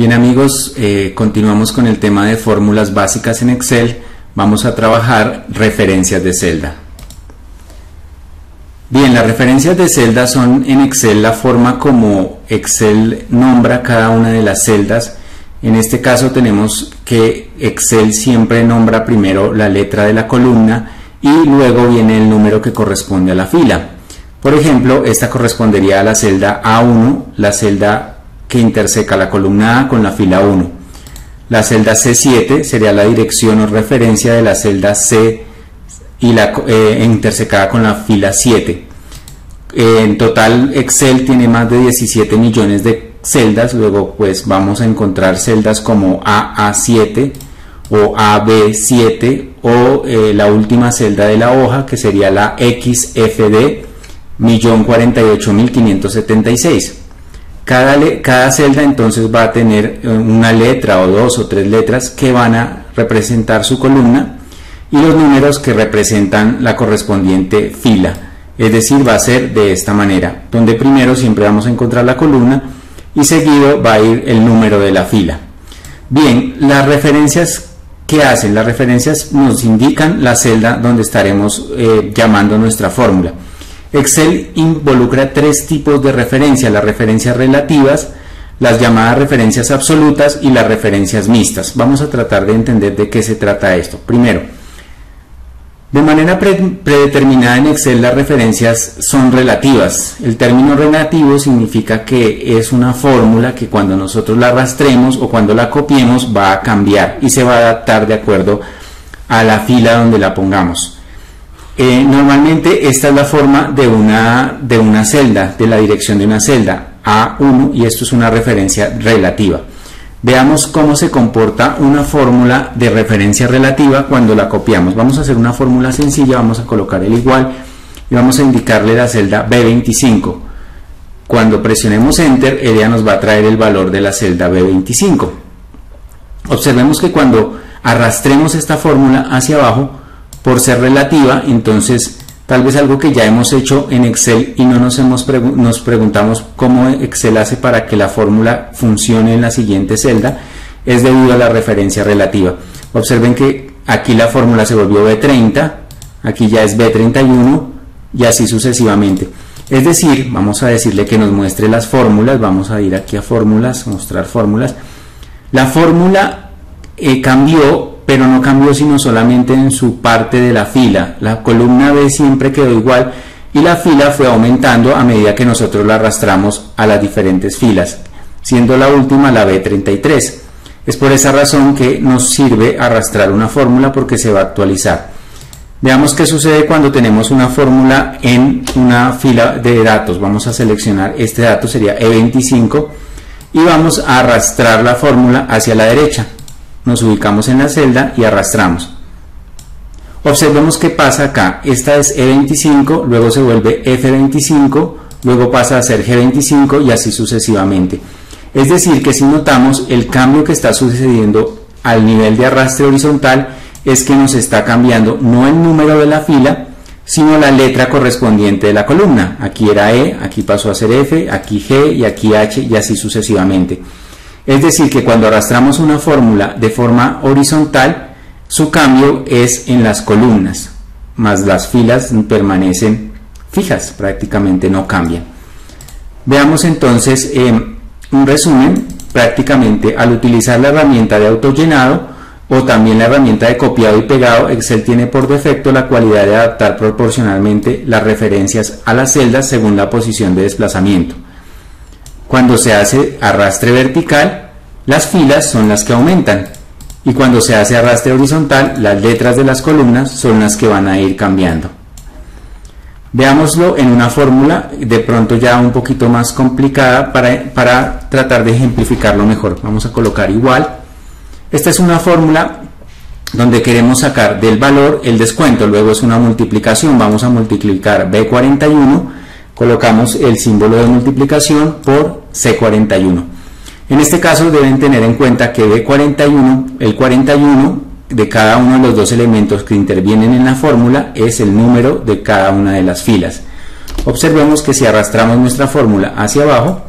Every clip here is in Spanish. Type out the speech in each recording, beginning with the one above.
Bien amigos, continuamos con el tema de fórmulas básicas en Excel. Vamos a trabajar referencias de celda. Bien, las referencias de celda son en Excel la forma como Excel nombra cada una de las celdas. En este caso tenemos que Excel siempre nombra primero la letra de la columna y luego viene el número que corresponde a la fila. Por ejemplo, esta correspondería a la celda A1, la celda que interseca la columna A con la fila 1. La celda C7 sería la dirección o referencia de la celda C y la intersecada con la fila 7. En total Excel tiene más de 17 millones de celdas. Luego pues vamos a encontrar celdas como AA7 o AB7 o la última celda de la hoja, que sería la XFD 1.048.576. Cada celda entonces va a tener una letra o dos o tres letras que van a representar su columna y los números que representan la correspondiente fila. Es decir, va a ser de esta manera, donde primero siempre vamos a encontrar la columna y seguido va a ir el número de la fila. Bien, las referencias, ¿qué hacen? Las referencias nos indican la celda donde estaremos llamando nuestra fórmula. Excel involucra tres tipos de referencias: las referencias relativas, las llamadas referencias absolutas y las referencias mixtas. Vamos a tratar de entender de qué se trata esto. Primero, de manera predeterminada en Excel las referencias son relativas. El término relativo significa que es una fórmula que cuando nosotros la arrastremos o cuando la copiemos va a cambiar y se va a adaptar de acuerdo a la fila donde la pongamos. Normalmente esta es la forma de una celda, de la dirección de una celda A1, y esto es una referencia relativa. Veamos cómo se comporta una fórmula de referencia relativa cuando la copiamos. Vamos a hacer una fórmula sencilla, vamos a colocar el igual y vamos a indicarle la celda B25. Cuando presionemos Enter, ella nos va a traer el valor de la celda B25. Observemos que cuando arrastremos esta fórmula hacia abajo, por ser relativa, entonces tal vez algo que ya hemos hecho en Excel y no nos preguntamos cómo Excel hace para que la fórmula funcione en la siguiente celda, es debido a la referencia relativa. Observen que aquí la fórmula se volvió B30, aquí ya es B31 y así sucesivamente. Es decir, vamos a decirle que nos muestre las fórmulas. Vamos a ir aquí a fórmulas, mostrar fórmulas. La fórmula cambió, pero no cambió sino solamente en su parte de la fila. La columna B siempre quedó igual y la fila fue aumentando a medida que nosotros la arrastramos a las diferentes filas, siendo la última la B33. Es por esa razón que nos sirve arrastrar una fórmula, porque se va a actualizar. Veamos qué sucede cuando tenemos una fórmula en una fila de datos. Vamos a seleccionar este dato, sería E25, y vamos a arrastrar la fórmula hacia la derecha. Nos ubicamos en la celda y arrastramos. Observemos qué pasa acá. Esta es E25, luego se vuelve F25, luego pasa a ser G25 y así sucesivamente. Es decir, que si notamos, el cambio que está sucediendo al nivel de arrastre horizontal es que nos está cambiando no el número de la fila, sino la letra correspondiente de la columna. Aquí era E, aquí pasó a ser F, aquí G y aquí H y así sucesivamente. Es decir, que cuando arrastramos una fórmula de forma horizontal, su cambio es en las columnas, más las filas permanecen fijas, prácticamente no cambian. Veamos entonces un resumen. Prácticamente al utilizar la herramienta de autollenado o también la herramienta de copiado y pegado, Excel tiene por defecto la cualidad de adaptar proporcionalmente las referencias a las celdas según la posición de desplazamiento. Cuando se hace arrastre vertical, las filas son las que aumentan, y cuando se hace arrastre horizontal, las letras de las columnas son las que van a ir cambiando. Veámoslo en una fórmula de pronto ya un poquito más complicada para tratar de ejemplificarlo mejor. Vamos a colocar igual. Esta es una fórmula donde queremos sacar del valor el descuento, luego es una multiplicación. Vamos a multiplicar B41, colocamos el símbolo de multiplicación por C41. En este caso deben tener en cuenta que B41, el 41 de cada uno de los dos elementos que intervienen en la fórmula es el número de cada una de las filas. Observemos que si arrastramos nuestra fórmula hacia abajo,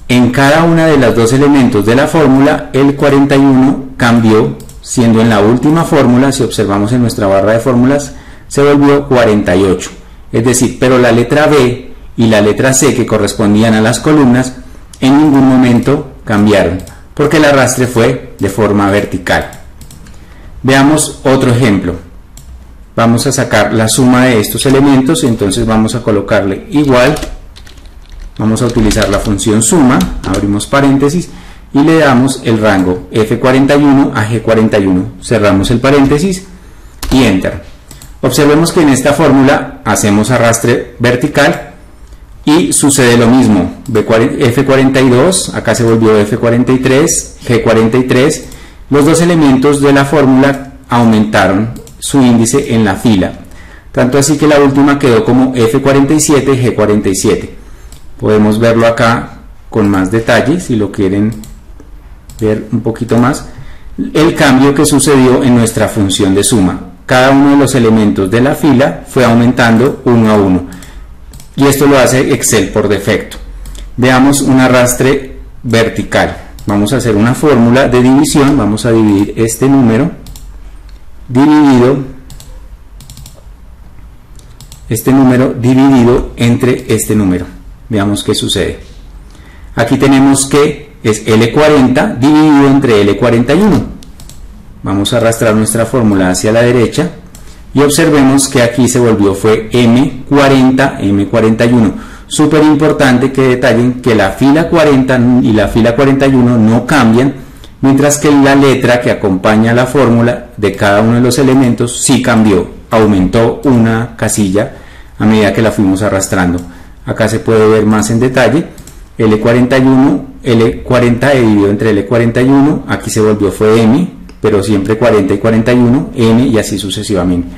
en cada una de las dos elementos de la fórmula el 41 cambió, siendo en la última fórmula, si observamos en nuestra barra de fórmulas, se volvió 48. Es decir, pero la letra B y la letra C, que correspondían a las columnas, en ningún momento cambiaron, porque el arrastre fue de forma vertical. Veamos otro ejemplo. Vamos a sacar la suma de estos elementos, entonces vamos a colocarle igual. Vamos a utilizar la función suma, abrimos paréntesis y le damos el rango F41 a G41. Cerramos el paréntesis y Enter. Observemos que en esta fórmula hacemos arrastre vertical y sucede lo mismo. F42, acá se volvió F43, G43. Los dos elementos de la fórmula aumentaron su índice en la fila. Tanto así que la última quedó como F47, G47. Podemos verlo acá con más detalle, si lo quieren ver un poquito más, el cambio que sucedió en nuestra función de suma. Cada uno de los elementos de la fila fue aumentando uno a uno, y esto lo hace Excel por defecto. Veamos un arrastre vertical. Vamos a hacer una fórmula de división. Vamos a dividir este número dividido entre este número. Veamos qué sucede. Aquí tenemos que es L40 dividido entre L41. Vamos a arrastrar nuestra fórmula hacia la derecha y observemos que aquí se volvió fue M40, M41. Súper importante que detallen que la fila 40 y la fila 41 no cambian, mientras que la letra que acompaña la fórmula de cada uno de los elementos sí cambió, aumentó una casilla a medida que la fuimos arrastrando. Acá se puede ver más en detalle. L41, L40 dividido entre L41, aquí se volvió fue M, pero siempre 40 y 41, M y así sucesivamente,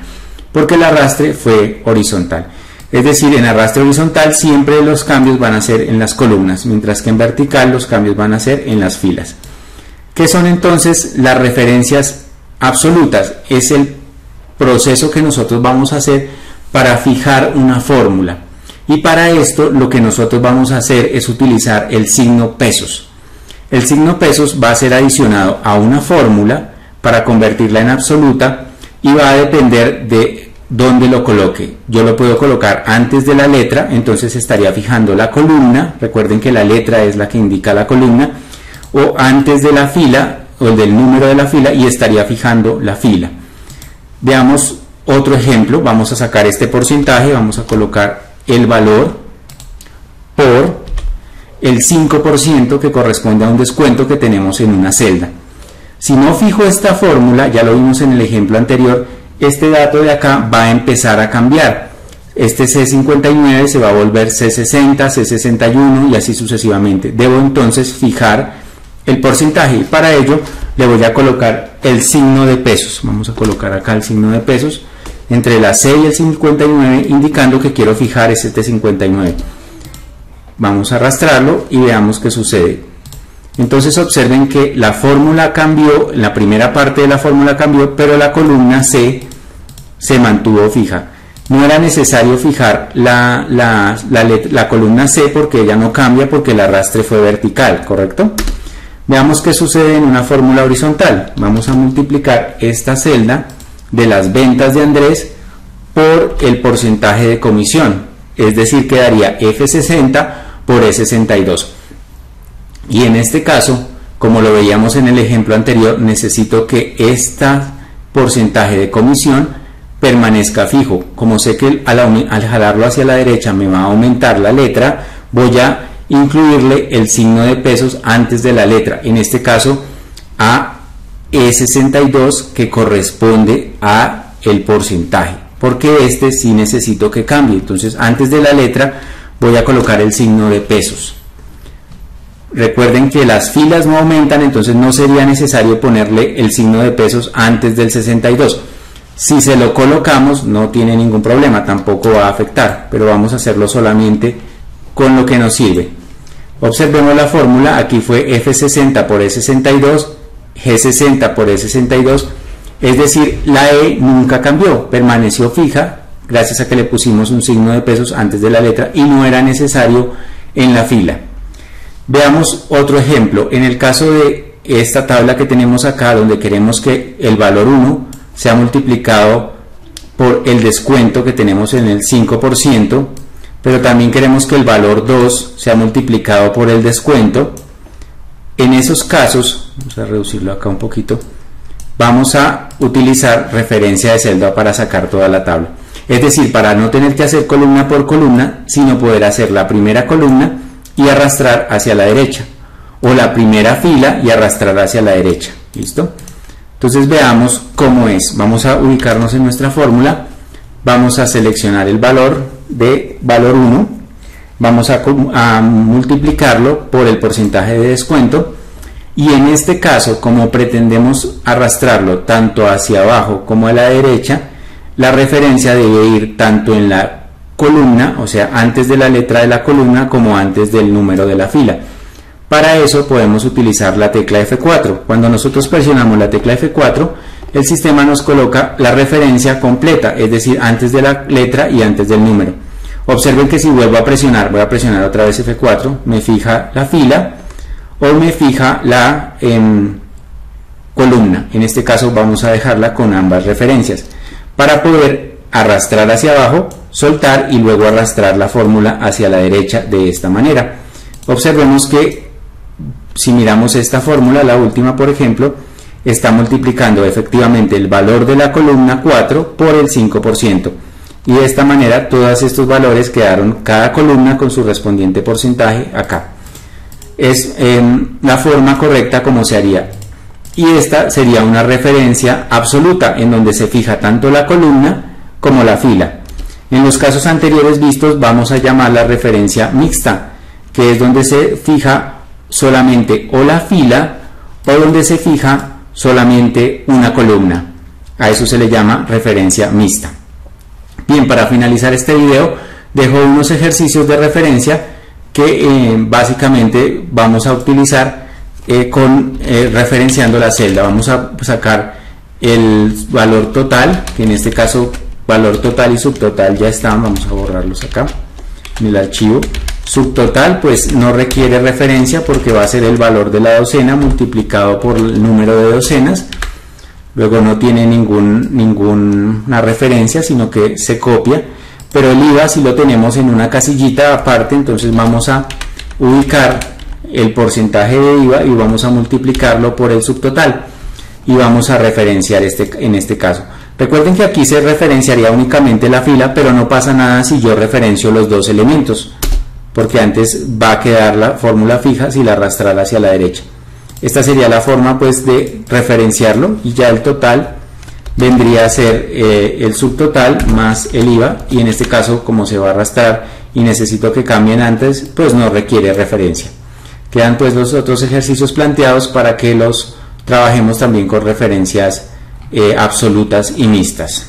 porque el arrastre fue horizontal. Es decir, en arrastre horizontal siempre los cambios van a ser en las columnas, mientras que en vertical los cambios van a ser en las filas. ¿Qué son entonces las referencias absolutas? Es el proceso que nosotros vamos a hacer para fijar una fórmula. Y para esto lo que nosotros vamos a hacer es utilizar el signo pesos. El signo pesos va a ser adicionado a una fórmula para convertirla en absoluta y va a depender de dónde lo coloque. Yo lo puedo colocar antes de la letra, entonces estaría fijando la columna. Recuerden que la letra es la que indica la columna, o antes de la fila o del número de la fila y estaría fijando la fila. Veamos otro ejemplo. Vamos a sacar este porcentaje, vamos a colocar el valor por el 5% que corresponde a un descuento que tenemos en una celda. Si no fijo esta fórmula, ya lo vimos en el ejemplo anterior, este dato de acá va a empezar a cambiar. Este C59 se va a volver C60, C61 y así sucesivamente. Debo entonces fijar el porcentaje y para ello le voy a colocar el signo de pesos. Vamos a colocar acá el signo de pesos entre la C y el 59, indicando que quiero fijar ese T59. Vamos a arrastrarlo y veamos qué sucede. Entonces observen que la fórmula cambió, la primera parte de la fórmula cambió, pero la columna C se mantuvo fija. No era necesario fijar la columna C porque ella no cambia, porque el arrastre fue vertical, ¿correcto? Veamos qué sucede en una fórmula horizontal. Vamos a multiplicar esta celda de las ventas de Andrés por el porcentaje de comisión, es decir, quedaría F60 por E62. Y en este caso, como lo veíamos en el ejemplo anterior, necesito que este porcentaje de comisión permanezca fijo. Como sé que al jalarlo hacia la derecha me va a aumentar la letra, voy a incluirle el signo de pesos antes de la letra, en este caso a E62, que corresponde a el porcentaje, porque este sí necesito que cambie. Entonces antes de la letra voy a colocar el signo de pesos. Recuerden que las filas no aumentan, entonces no sería necesario ponerle el signo de pesos antes del 62. Si se lo colocamos no tiene ningún problema, tampoco va a afectar, pero vamos a hacerlo solamente con lo que nos sirve. Observemos la fórmula. Aquí fue F60 por E62, G60 por E62, es decir, la E nunca cambió, permaneció fija gracias a que le pusimos un signo de pesos antes de la letra y no era necesario en la fila. Veamos otro ejemplo. En el caso de esta tabla que tenemos acá, donde queremos que el valor 1 sea multiplicado por el descuento que tenemos en el 5%, pero también queremos que el valor 2 sea multiplicado por el descuento. En esos casos, vamos a reducirlo acá un poquito, vamos a utilizar referencia de celda para sacar toda la tabla. Es decir, para no tener que hacer columna por columna, sino poder hacer la primera columna y arrastrar hacia la derecha, o la primera fila y arrastrar hacia la derecha. ¿Listo? Entonces veamos cómo es. Vamos a ubicarnos en nuestra fórmula, vamos a seleccionar el valor de valor 1, vamos a multiplicarlo por el porcentaje de descuento, y en este caso, como pretendemos arrastrarlo tanto hacia abajo como a la derecha, la referencia debe ir tanto en la columna, o sea, antes de la letra de la columna como antes del número de la fila. Para eso podemos utilizar la tecla F4. Cuando nosotros presionamos la tecla F4, el sistema nos coloca la referencia completa, es decir, antes de la letra y antes del número. Observen que si vuelvo a presionar, voy a presionar otra vez F4, me fija la fila o me fija la columna. En este caso vamos a dejarla con ambas referencias para poder arrastrar hacia abajo, soltar y luego arrastrar la fórmula hacia la derecha de esta manera. Observemos que si miramos esta fórmula, la última por ejemplo, está multiplicando efectivamente el valor de la columna 4 por el 5%, y de esta manera todos estos valores quedaron cada columna con su correspondiente porcentaje acá. Es la forma correcta como se haría, y esta sería una referencia absoluta en donde se fija tanto la columna como la fila. En los casos anteriores vistos vamos a llamar la referencia mixta, que es donde se fija solamente o la fila o donde se fija solamente una columna. A eso se le llama referencia mixta. Bien, para finalizar este video dejo unos ejercicios de referencia que básicamente vamos a utilizar referenciando la celda. Vamos a sacar el valor total, que en este caso valor total y subtotal ya están. Vamos a borrarlos acá en el archivo. Subtotal pues no requiere referencia porque va a ser el valor de la docena multiplicado por el número de docenas. Luego no tiene ninguna referencia, sino que se copia. Pero el IVA sí lo tenemos en una casillita aparte, entonces vamos a ubicar el porcentaje de IVA y vamos a multiplicarlo por el subtotal y vamos a referenciar en este caso. Recuerden que aquí se referenciaría únicamente la fila, pero no pasa nada si yo referencio los dos elementos, porque antes va a quedar la fórmula fija si la arrastrara hacia la derecha. Esta sería la forma pues de referenciarlo, y ya el total vendría a ser el subtotal más el IVA, y en este caso como se va a arrastrar y necesito que cambien antes, pues no requiere referencia. Quedan pues los otros ejercicios planteados para que los trabajemos también con referencias absolutas y mixtas.